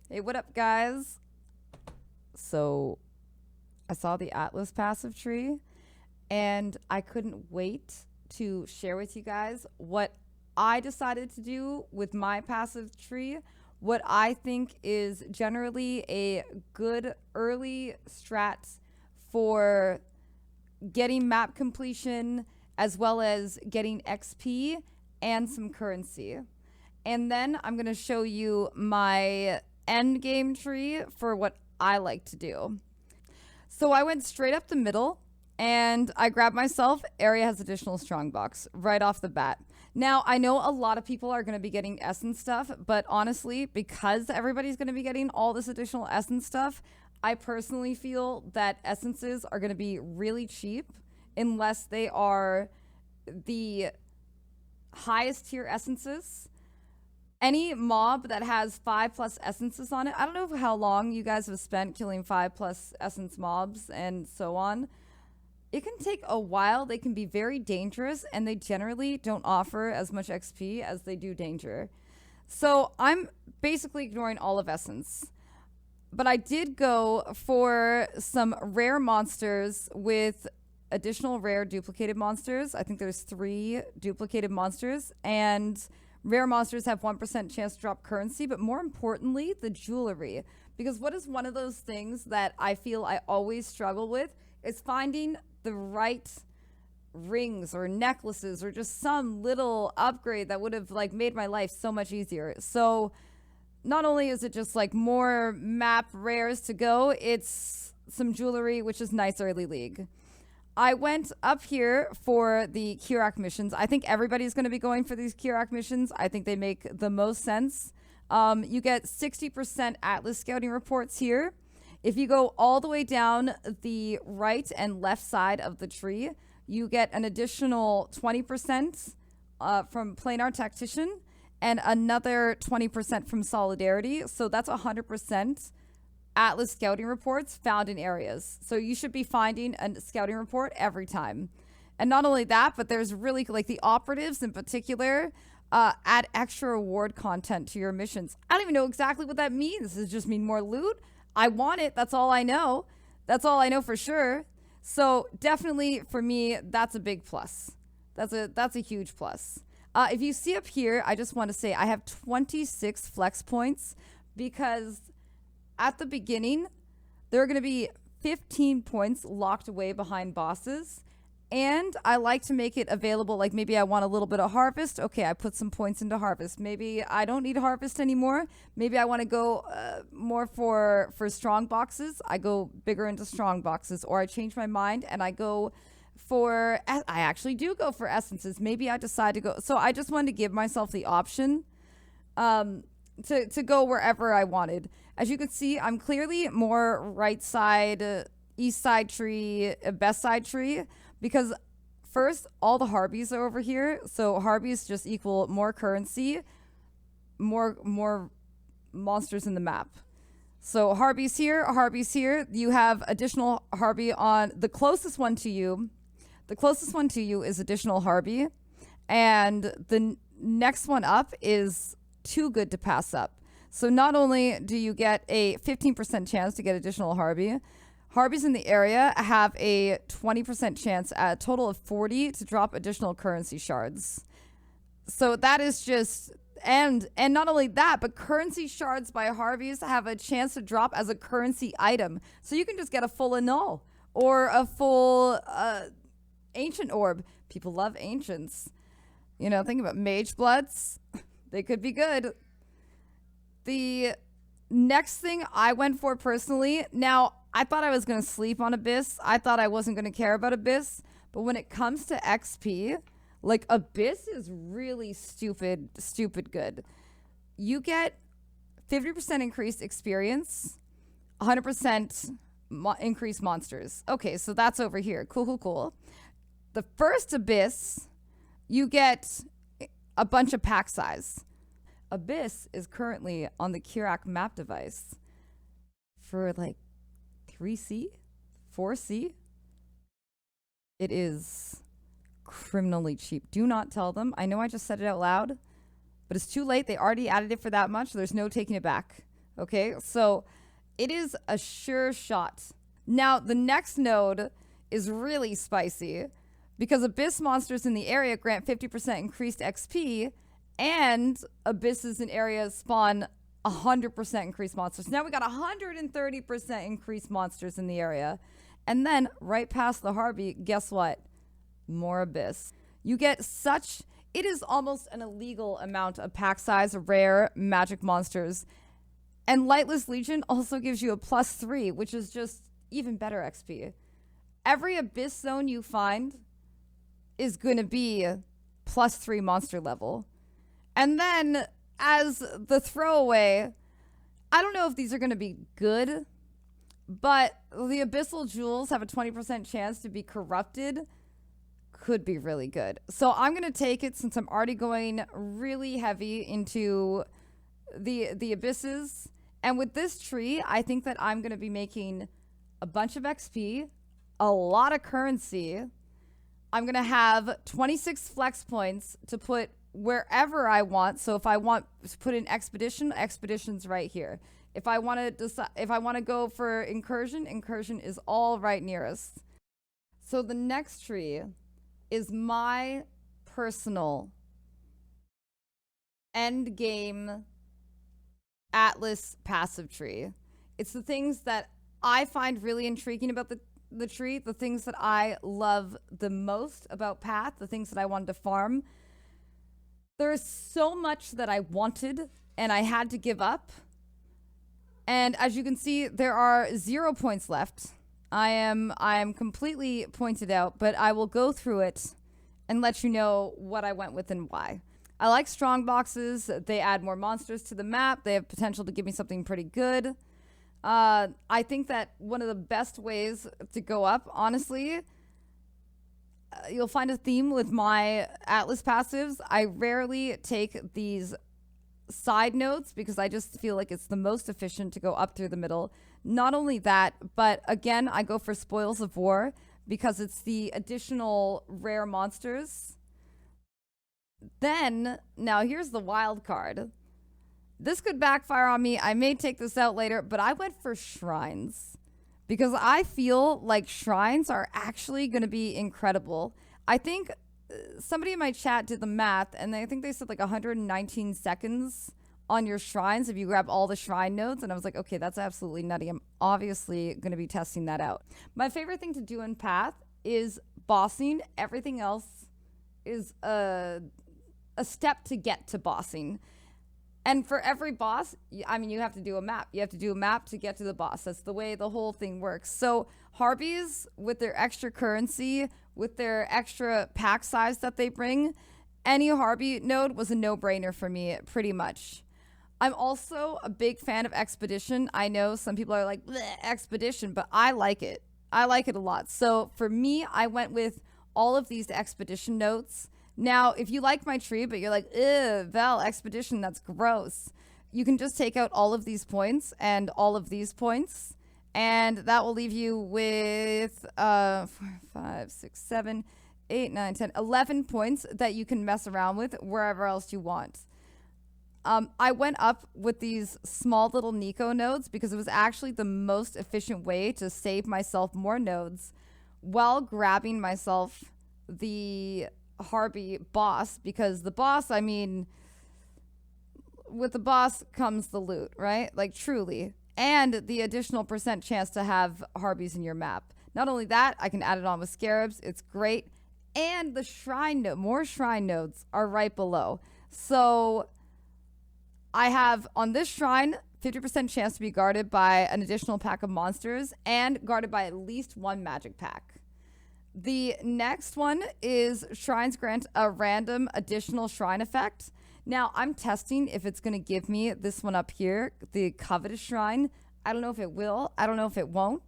Hey, what up, guys? So, I saw the Atlas passive tree, and I couldn't wait to share with you guys what I decided to do with my passive tree. What I think is generally a good early strat for getting map completion as well as getting XP and some currency. And then I'm going to show you my end game tree for what I like to do. So I went straight up the middle and I grabbed myself area has additional strongbox right off the bat. Now, I know a lot of people are going to be getting essence stuff, but honestly, because everybody's going to be getting all this additional essence stuff, I personally feel that essences are going to be really cheap unless they are the highest tier essences. Any mob that has 5+ essences on it, I don't know how long you guys have spent killing 5+ essence mobs and so on. It can take a while. They can be very dangerous, and they generally don't offer as much XP as they do danger. So I'm basically ignoring all of essence. But I did go for some rare monsters with additional rare duplicated monsters. I think there's 3 duplicated monsters, and rare monsters have 1% chance to drop currency, but more importantly, the jewelry. Because what is one of those things that I feel I always struggle with is finding the right rings or necklaces or just some little upgrade that would have like made my life so much easier. So not only is it just like more map rares to go, it's some jewelry, which is nice early league. I went up here for the Kirak missions. I think everybody's going to be going for these Kirak missions. I think they make the most sense. You get 60% Atlas scouting reports here. If you go all the way down the right and left side of the tree, you get an additional 20% from Planar Tactician and another 20% from Solidarity. So that's 100% Atlas scouting reports found in areas. So you should be finding a scouting report every time. And not only that, but there's really like the operatives in particular add extra reward content to your missions. I don't even know exactly what that means. Does it just mean more loot? I want it. That's all I know. That's all I know for sure. So definitely for me, that's a big plus. That's a huge plus. If you see up here, I just want to say I have 26 flex points because at the beginning, there are going to be 15 points locked away behind bosses. And I like to make it available. Like maybe I want a little bit of harvest. Okay, I put some points into harvest. Maybe I don't need harvest anymore. Maybe I want to go more for strong boxes. I go bigger into strong boxes, or I change my mind and I go for. I actually do go for essences. Maybe I decide to go. So I just wanted to give myself the option to go wherever I wanted. As you can see, I'm clearly more right side, east side tree, best side tree. Because first, all the Harbies are over here. So Harbies just equal more currency, more monsters in the map. So Harbies here. You have additional Harby on the closest one to you. The closest one to you is additional Harby. And the next one up is too good to pass up. So not only do you get a 15% chance to get additional Harby, Harbies in the area have a 20% chance at a total of 40 to drop additional currency shards. So that is just, and not only that, but currency shards by Harbies have a chance to drop as a currency item. So you can just get a full annul or a full ancient orb. People love ancients. You know, think about mage bloods. They could be good. The next thing I went for personally, now I thought I was going to sleep on Abyss. I thought I wasn't going to care about Abyss. But when it comes to XP, like Abyss is really stupid good. You get 50% increased experience, 100% increased monsters. Okay, so that's over here. Cool. The first Abyss, you get a bunch of pack size. Abyss is currently on the Kirak map device for like 3C, 4C. It is criminally cheap. Do not tell them. I know I just said it out loud, but it's too late. They already added it for that much. There's no taking it back. Okay, so it is a sure shot. Now, the next node is really spicy because Abyss monsters in the area grant 50% increased XP, and Abysses in areas spawn 100% increased monsters. Now we got 130% increased monsters in the area. And then right past the Harvey, guess what? More Abyss. You get such, it is almost an illegal amount of pack size rare magic monsters. And Lightless Legion also gives you a +3, which is just even better XP. Every Abyss zone you find is going to be +3 monster level. And then as the throwaway, I don't know if these are going to be good, but the Abyssal Jewels have a 20% chance to be corrupted. Could be really good. So I'm going to take it since I'm already going really heavy into the Abysses. And with this tree, I think that I'm going to be making a bunch of XP, a lot of currency. I'm going to have 26 flex points to put wherever I want. So if I want to put in expedition, expedition's right here. If I want to decide, if I want to go for incursion, incursion is all right near us. So the next tree is my personal end game Atlas passive tree. It's the things that I find really intriguing about the tree, the things that I love the most about Path, the things that I wanted to farm. There's so much that I wanted and I had to give up. And as you can see, there are 0 points left. I am completely pointed out, but I will go through it and let you know what I went with and why. I like strong boxes. They add more monsters to the map. They have potential to give me something pretty good. I think that one of the best ways to go up, honestly, you'll find a theme with my Atlas passives. I rarely take these side notes because I just feel like it's the most efficient to go up through the middle. Not only that, but again, I go for Spoils of War because it's the additional rare monsters. Then, now here's the wild card. This could backfire on me. I may take this out later, but I went for shrines because I feel like shrines are actually going to be incredible. I think somebody in my chat did the math, and I think they said like 119 seconds on your shrines if you grab all the shrine nodes. And I was like, okay, that's absolutely nutty. I'm obviously going to be testing that out. My favorite thing to do in Path is bossing. Everything else is a step to get to bossing. And for every boss, I mean, you have to do a map. You have to do a map to get to the boss. That's the way the whole thing works. So Harpies, with their extra currency, with their extra pack size that they bring, any Harpy node was a no-brainer for me, pretty much. I'm also a big fan of Expedition. I know some people are like, Expedition, but I like it. I like it a lot. So for me, I went with all of these Expedition notes. Now, if you like my tree, but you're like, Val, Expedition, that's gross, you can just take out all of these points and all of these points, and that will leave you with 4, 5, 6, 7, 8, 9, 10, 11 points that you can mess around with wherever else you want. I went up with these small little Nico nodes because it was actually the most efficient way to save myself more nodes while grabbing myself the Harpy boss, because the boss, I mean, with the boss comes the loot, right? Like, truly. And the additional % chance to have Harpies in your map. Not only that, I can add it on with Scarabs. It's great. And the shrine node, more shrine nodes are right below. So I have on this shrine 50% chance to be guarded by an additional pack of monsters and guarded by at least one magic pack. The next one is shrines grant a random additional shrine effect. Now, I'm testing if it's going to give me this one up here, the covetous shrine. I don't know if it will. I don't know if it won't.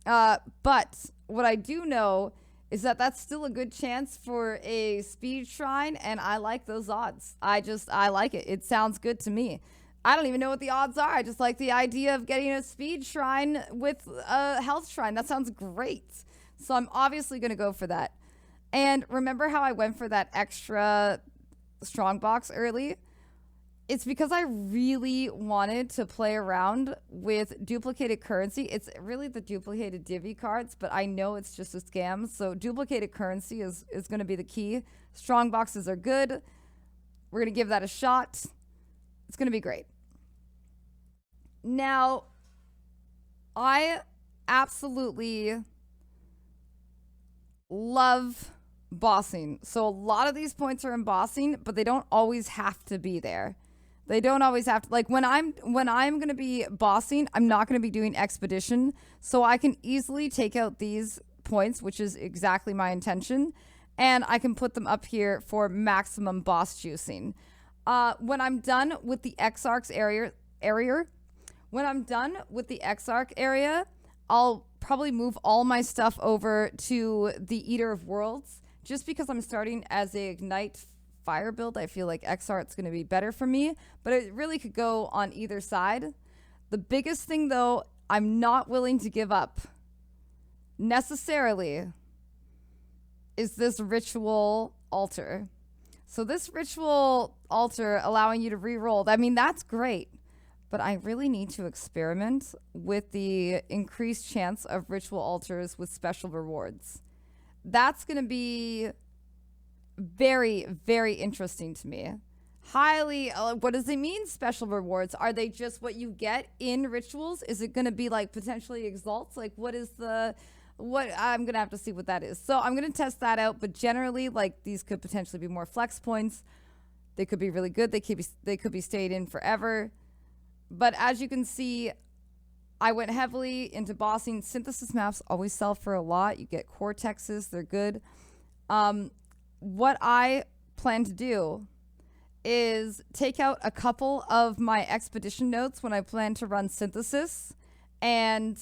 But what I do know is that that's still a good chance for a speed shrine, and I like those odds. I like it. It sounds good to me. I don't even know what the odds are. I just like the idea of getting a speed shrine with a health shrine. That sounds great. So I'm obviously going to go for that. And remember how I went for that extra strong box early? It's because I really wanted to play around with duplicated currency. It's really the duplicated divvy cards, but I know it's just a scam. So duplicated currency is going to be the key. Strong boxes are good. We're going to give that a shot. It's going to be great. Now, I absolutely love bossing. So a lot of these points are embossing, but they don't always have to be there. They don't always have to, like when I'm going to be bossing, I'm not going to be doing expedition. So I can easily take out these points, which is exactly my intention, and I can put them up here for maximum boss juicing. When I'm done with the Exarch's area, I'll probably move all my stuff over to the Eater of Worlds. Just because I'm starting as a Ignite Fire build, I feel like Exarch's going to be better for me, but it really could go on either side. The biggest thing, though, I'm not willing to give up necessarily is this ritual altar. So this ritual altar allowing you to re-roll, I mean, that's great, but I really need to experiment with the increased chance of ritual altars with special rewards. That's going to be very, very interesting to me. Highly, what does it mean, special rewards? Are they just what you get in rituals? Is it going to be like potentially exalts? Like what I'm going to have to see what that is. So I'm going to test that out, but generally like these could potentially be more flex points. They could be really good. They could be stayed in forever. But as you can see, I went heavily into bossing. Synthesis maps always sell for a lot. You get cortexes, they're good. What I plan to do is take out a couple of my expedition notes when I plan to run synthesis and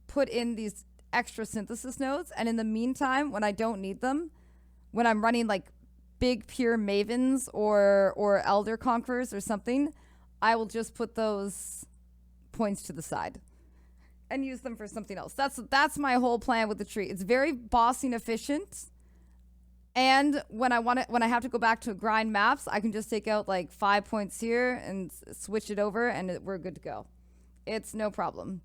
put in these extra synthesis nodes. And in the meantime, when I don't need them, when I'm running like big pure mavens or elder conquerors or something, I will just put those points to the side and use them for something else. That's my whole plan with the tree. It's very bossing efficient. And when I have to go back to grind maps, I can just take out like 5 points here and switch it over, and we're good to go. It's no problem.